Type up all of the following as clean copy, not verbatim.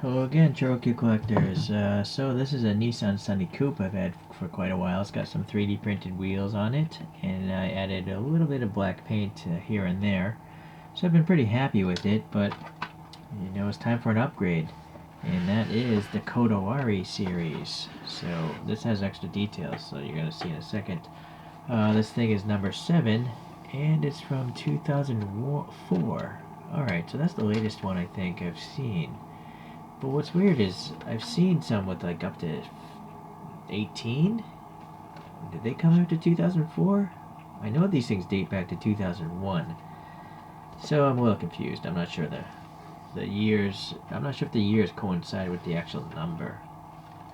Hello again, Choro-Q collectors. So this is a Nissan Sunny Coupe I've had for quite a while. It's got some 3D printed wheels on it, and I added a little bit of black paint here and there. So I've been pretty happy with it, but you know it's time for an upgrade, and that is the Kodawari series. So this has extra details, so you're gonna see in a second. This thing is number 7, and it's from 2004. Alright, so that's the latest one I think I've seen. But what's weird is I've seen some with like up to 18. Did they come after 2004? I know these things date back to 2001. So I'm a little confused. I'm not sure the years. I'm not sure if the years coincide with the actual number.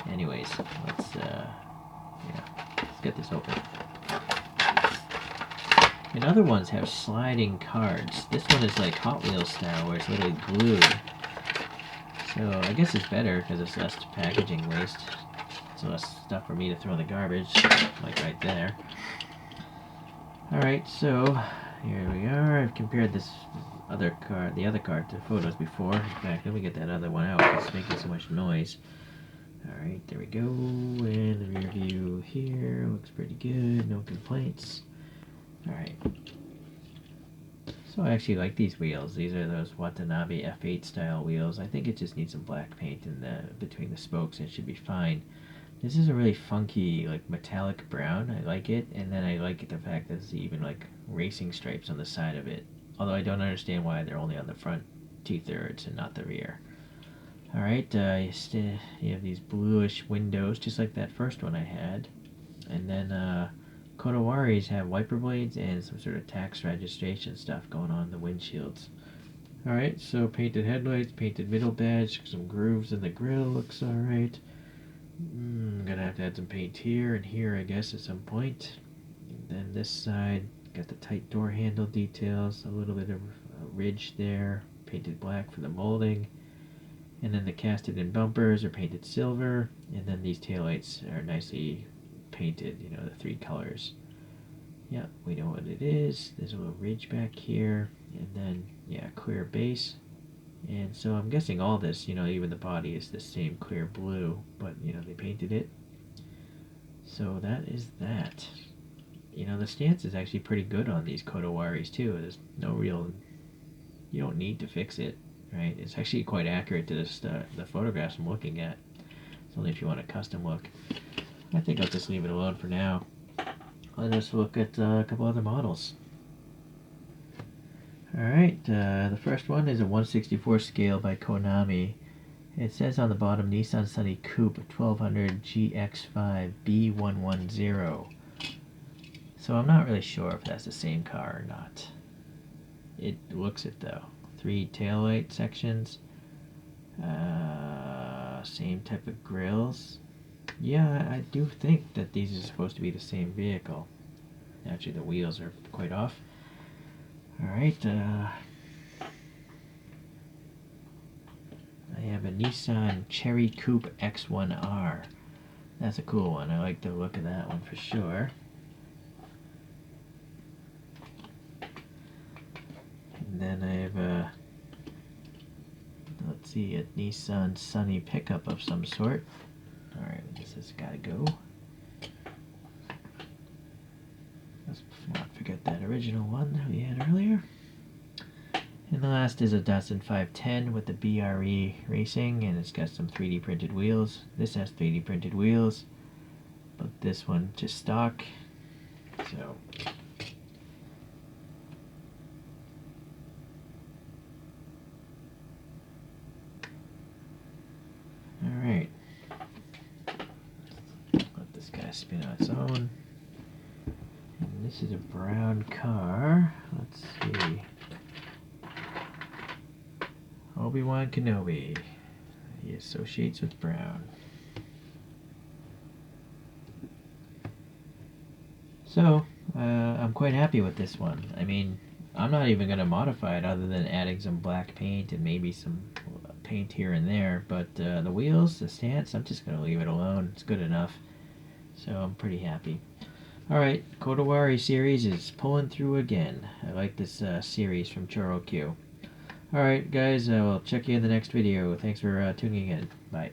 Anyways, let's get this open. And other ones have sliding cards. This one is like Hot Wheels style, where it's literally glued. So I guess it's better because it's less packaging waste. It's less stuff for me to throw in the garbage, like right there. Alright, so here we are. I've compared the other card to photos before. In fact, let me get that other one out. It's making so much noise. Alright, there we go. And the rear view here looks pretty good. No complaints. Alright. So I actually like these wheels. These are those Watanabe F8 style wheels. I think it just needs some black paint in between the spokes and it should be fine. This is a really funky, like metallic brown. I like it, and then I like the fact that there's even like racing stripes on the side of it. Although I don't understand why they're only on the front 2/3 and not the rear. Alright, you have these bluish windows, just like that first one I had. And then Kodawaris have wiper blades and some sort of tax registration stuff going on in the windshields. Alright, so painted headlights, painted middle badge, some grooves in the grill, looks alright. I'm gonna have to add some paint here and here, I guess, at some point. And then this side, got the tight door handle details, a little bit of a ridge there, painted black for the molding. And then the casted in bumpers are painted silver, and then these taillights are nicely painted, you know, the 3 colors. Yeah, we know what it is. There's a little ridge back here, and then, yeah, clear base. And so I'm guessing all this, you know, even the body is the same clear blue, but, you know, they painted it. So that is that. You know, the stance is actually pretty good on these Kodawaris, too. There's no real... You don't need to fix it, right? It's actually quite accurate to the photographs I'm looking at. It's only if you want a custom look. I think I'll just leave it alone for now. Let us look at a couple other models. Alright, the first one is a 1/64 scale by Konami. It says on the bottom Nissan Sunny Coupe 1200 GX5 B110. So I'm not really sure if that's the same car or not. It looks it though. 3 taillight sections. Same type of grills. Yeah, I do think that these are supposed to be the same vehicle. Actually, the wheels are quite off. Alright, I have a Nissan Cherry Coupe X1R. That's a cool one. I like the look of that one for sure. And then I have a, let's see, a Nissan Sunny pickup of some sort. Alright, this has got to go. Let's not forget that original one that we had earlier. And the last is a Datsun 510 with the BRE Racing, and it's got some 3D printed wheels. This has 3D printed wheels, but this one just stock. So alright. Let this guy spin on its own. And this is a brown car. Let's see. Obi-Wan Kenobi. He associates with brown. So, I'm quite happy with this one. I mean, I'm not even going to modify it other than adding some black paint and maybe some paint here and there. But the wheels, the stance, I'm just going to leave it alone. It's good enough. So I'm pretty happy. Alright, Kodawari series is pulling through again. I like this series from ChoroQ. Alright, guys, we'll check you in the next video. Thanks for tuning in. Bye.